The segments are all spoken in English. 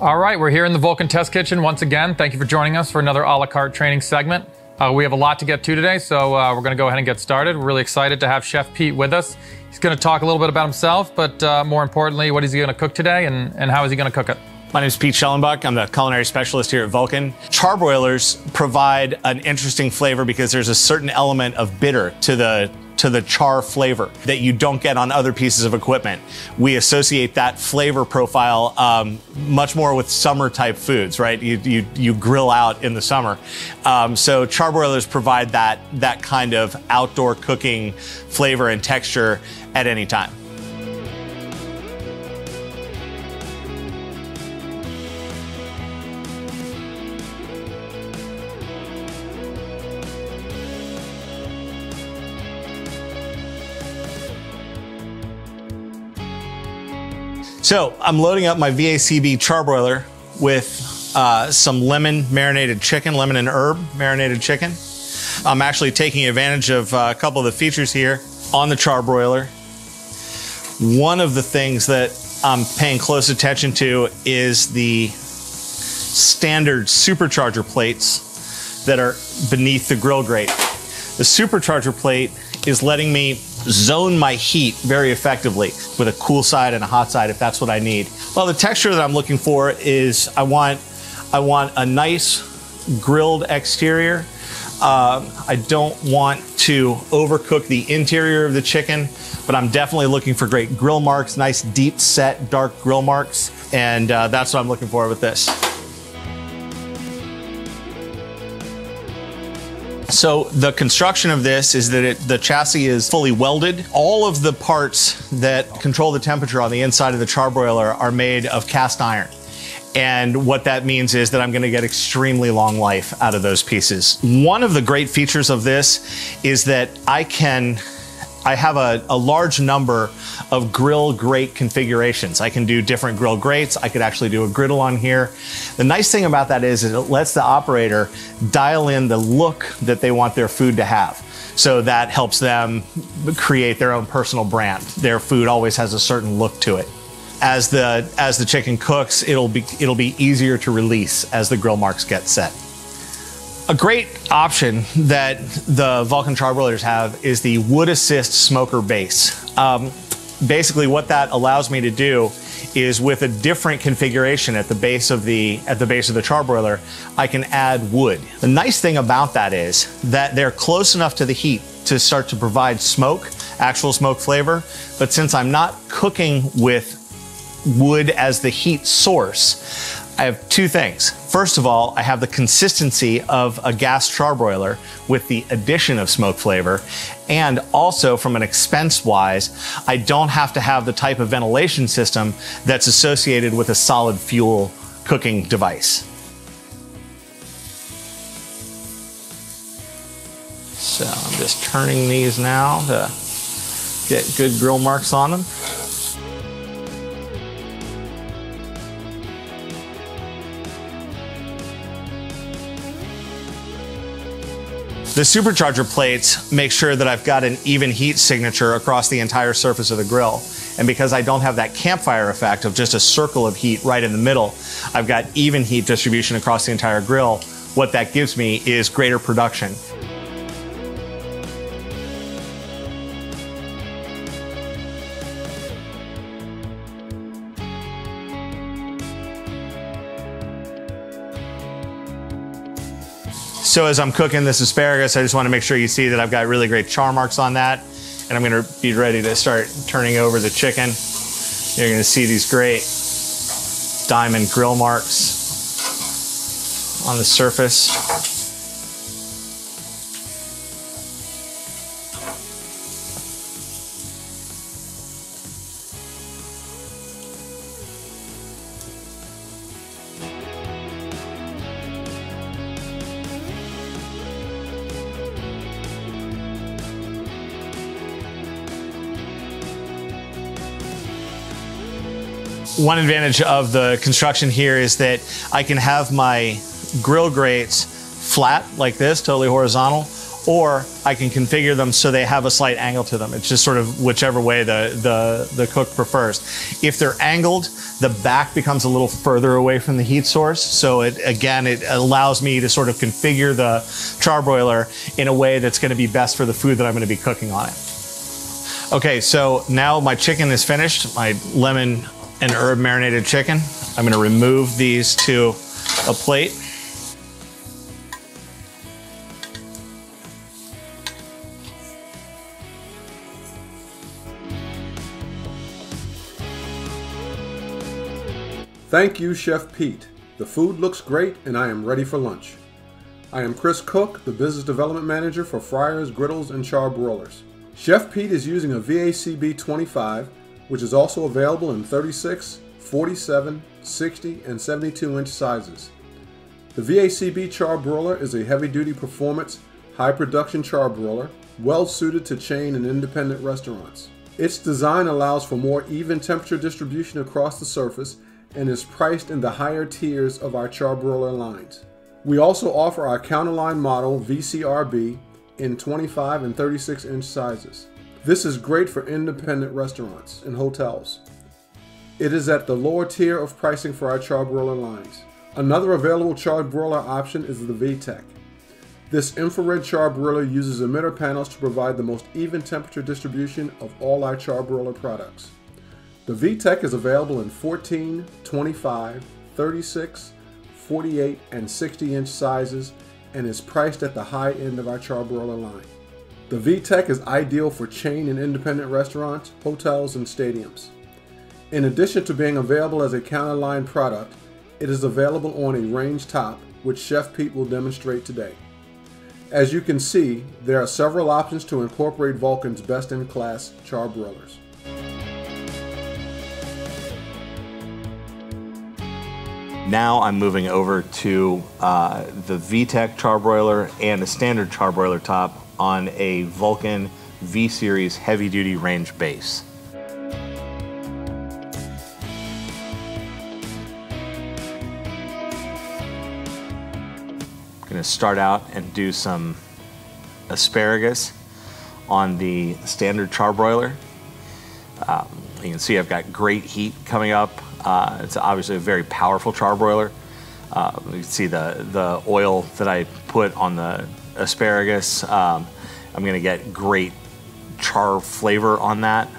All right, we're here in the Vulcan test kitchen once again. Thank you for joining us for another a la carte training segment. We have a lot to get to today, so we're going to go ahead and get started. We're really excited to have Chef Pete with us. He's going to talk a little bit about himself, but more importantly, what is he going to cook today and how is he going to cook it? My name is Pete Schellenbach. I'm the culinary specialist here at Vulcan. Charbroilers provide an interesting flavor because there's a certain element of bitter to the char flavor that you don't get on other pieces of equipment. We associate that flavor profile much more with summer type foods, right? You grill out in the summer. So charbroilers provide that kind of outdoor cooking flavor and texture at any time. So I'm loading up my VACB charbroiler with some lemon marinated chicken, lemon and herb marinated chicken. I'm actually taking advantage of a couple of the features here on the charbroiler. One of the things that I'm paying close attention to is the standard supercharger plates that are beneath the grill grate. The supercharger plate is letting me zone my heat very effectively with a cool side and a hot side if that's what I need. Well, the texture that I'm looking for is I want a nice grilled exterior. I don't want to overcook the interior of the chicken, but I'm definitely looking for great grill marks, nice deep set dark grill marks, and that's what I'm looking for with this. So the construction of this is that the chassis is fully welded. All of the parts that control the temperature on the inside of the charbroiler are made of cast iron. And what that means is that I'm going to get extremely long life out of those pieces. One of the great features of this is that I have a large number of grill grate configurations. I can do different grill grates. I could actually do a griddle on here. The nice thing about that is it lets the operator dial in the look that they want their food to have. So that helps them create their own personal brand. Their food always has a certain look to it. As the chicken cooks, it'll be easier to release as the grill marks get set. A great option that the Vulcan charbroilers have is the wood assist smoker base. Basically what that allows me to do is with a different configuration at the base of the charbroiler, I can add wood. The nice thing about that is that they're close enough to the heat to start to provide smoke, actual smoke flavor, but since I'm not cooking with wood as the heat source, I have two things. First of all, I have the consistency of a gas charbroiler with the addition of smoke flavor. And also from an expense wise, I don't have to have the type of ventilation system that's associated with a solid fuel cooking device. So I'm just turning these now to get good grill marks on them. The supercharger plates make sure that I've got an even heat signature across the entire surface of the grill. And because I don't have that campfire effect of just a circle of heat right in the middle, I've got even heat distribution across the entire grill. What that gives me is greater production. So as I'm cooking this asparagus, I just want to make sure you see that I've got really great char marks on that. And I'm going to be ready to start turning over the chicken. You're going to see these great diamond grill marks on the surface. One advantage of the construction here is that I can have my grill grates flat like this, totally horizontal, or I can configure them so they have a slight angle to them. It's just sort of whichever way the cook prefers. If they're angled, the back becomes a little further away from the heat source. So it allows me to sort of configure the charbroiler in a way that's going to be best for the food that I'm going to be cooking on it. Okay, so now my chicken is finished, my lemon and herb marinated chicken. I'm going to remove these to a plate. Thank you, Chef Pete. The food looks great and I am ready for lunch. I am Chris Cook, the Business Development Manager for Fryers, Griddles, and Charbroilers. Chef Pete is using a VACB 25, which is also available in 36, 47, 60, and 72-inch sizes. The VACB Charbroiler is a heavy-duty performance, high-production charbroiler, well-suited to chain and independent restaurants. Its design allows for more even temperature distribution across the surface and is priced in the higher tiers of our charbroiler lines. We also offer our counterline model VCRB in 25 and 36-inch sizes. This is great for independent restaurants and hotels. It is at the lower tier of pricing for our charbroiler lines. Another available charbroiler option is the VTEC. This infrared charbroiler uses emitter panels to provide the most even temperature distribution of all our charbroiler products. The VTEC is available in 14, 25, 36, 48, and 60-inch sizes and is priced at the high end of our charbroiler line. The VTEC is ideal for chain and independent restaurants, hotels, and stadiums. In addition to being available as a counterline product, it is available on a range top, which Chef Pete will demonstrate today. As you can see, there are several options to incorporate Vulcan's best-in-class charbroilers. Now I'm moving over to the VTEC charbroiler and a standard charbroiler top on a Vulcan V-Series heavy-duty range base. I'm going to start out and do some asparagus on the standard charbroiler. You can see I've got great heat coming up. It's obviously a very powerful charbroiler. You can see the oil that I put on the asparagus. I'm going to get great char flavor on that.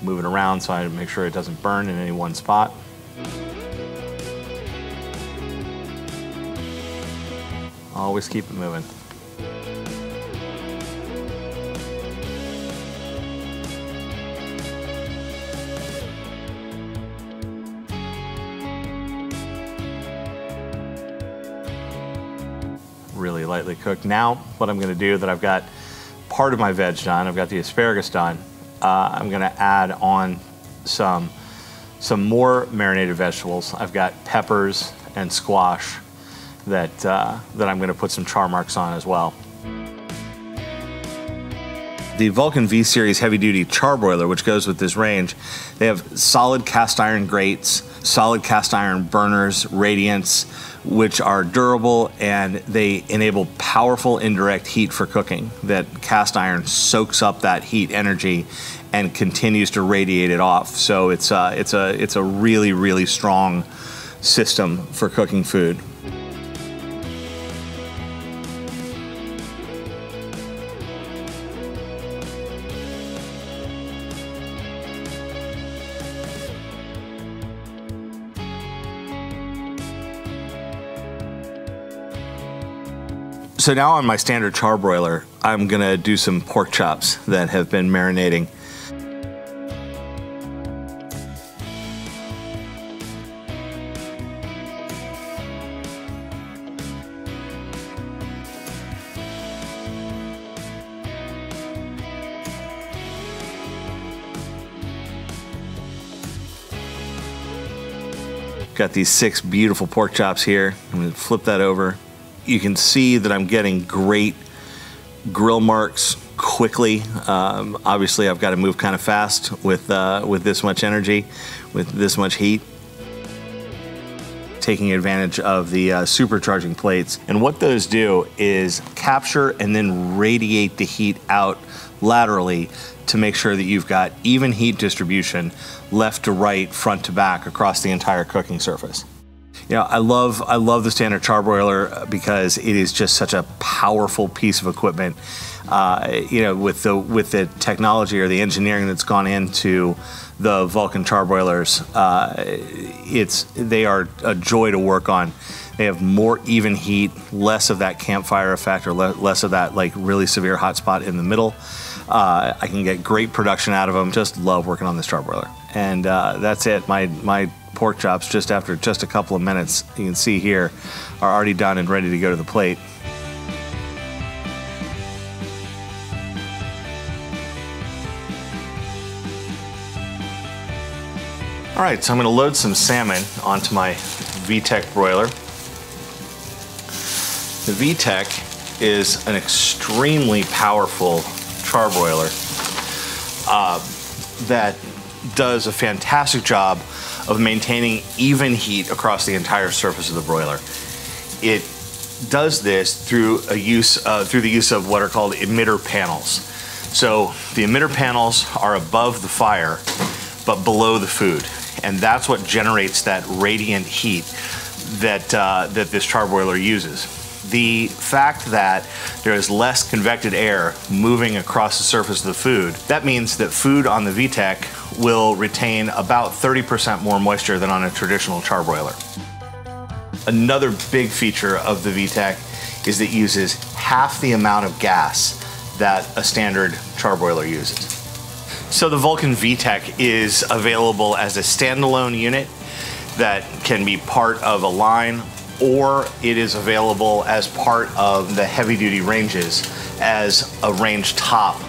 Move it around so I make sure it doesn't burn in any one spot. Always keep it moving. Really lightly cooked. Now what I'm going to do, that I've got part of my veg done, I've got the asparagus done, I'm going to add on some more marinated vegetables. I've got peppers and squash that I'm going to put some char marks on as well. The Vulcan V-Series heavy-duty charbroiler, which goes with this range, they have solid cast iron grates, solid cast iron burners, radiants, which are durable, and they enable powerful indirect heat for cooking. That cast iron soaks up that heat energy and continues to radiate it off. So it's a really, really strong system for cooking food. So now on my standard charbroiler, I'm gonna do some pork chops that have been marinating. Got these 6 beautiful pork chops here. I'm gonna flip that over. You can see that I'm getting great grill marks quickly. Obviously, I've got to move kind of fast with this much energy, with this much heat. taking advantage of the supercharging plates. And what those do is capture and then radiate the heat out laterally to make sure that you've got even heat distribution left to right, front to back across the entire cooking surface. You know, I love the standard charbroiler because it is just such a powerful piece of equipment. You know, with the technology or the engineering that's gone into the Vulcan charbroilers, they are a joy to work on. They have more even heat, less of that campfire effect, or less of that like really severe hot spot in the middle. I can get great production out of them. Just love working on this charbroiler. And that's it. My pork chops, just after just a couple of minutes, you can see here, are already done and ready to go to the plate. All right, so I'm going to load some salmon onto my VTEC broiler. The VTEC is an extremely powerful charbroiler that does a fantastic job of maintaining even heat across the entire surface of the broiler. It does this through the use of what are called emitter panels. So the emitter panels are above the fire, but below the food. And that's what generates that radiant heat that this charbroiler uses. The fact that there is less convected air moving across the surface of the food, that means that food on the VTEC will retain about 30% more moisture than on a traditional charbroiler. Another big feature of the VTEC is that it uses half the amount of gas that a standard charbroiler uses. So the Vulcan VTEC is available as a standalone unit that can be part of a line, or it is available as part of the heavy-duty ranges as a range top.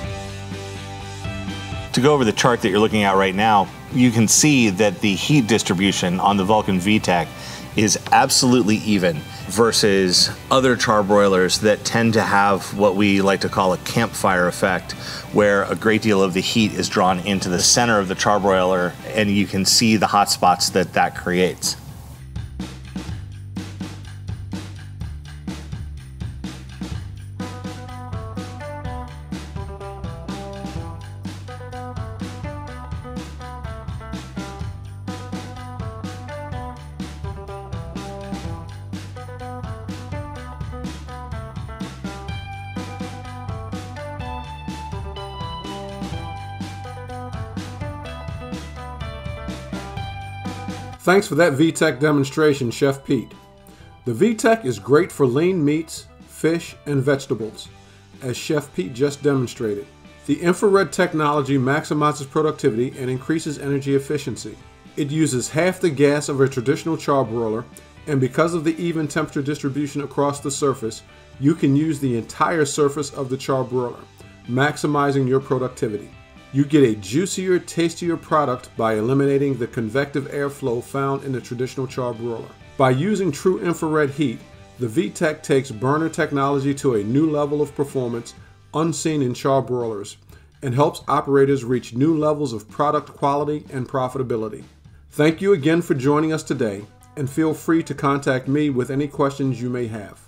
To go over the chart that you're looking at right now, you can see that the heat distribution on the Vulcan VTEC is absolutely even versus other charbroilers that tend to have what we like to call a campfire effect, where a great deal of the heat is drawn into the center of the charbroiler and you can see the hot spots that creates. Thanks for that VTEC demonstration, Chef Pete. The VTEC is great for lean meats, fish, and vegetables, as Chef Pete just demonstrated. The infrared technology maximizes productivity and increases energy efficiency. It uses half the gas of a traditional charbroiler, and because of the even temperature distribution across the surface, you can use the entire surface of the charbroiler, maximizing your productivity. You get a juicier, tastier product by eliminating the convective airflow found in the traditional charbroiler. By using true infrared heat, the VTEC takes burner technology to a new level of performance unseen in charbroilers and helps operators reach new levels of product quality and profitability. Thank you again for joining us today, and feel free to contact me with any questions you may have.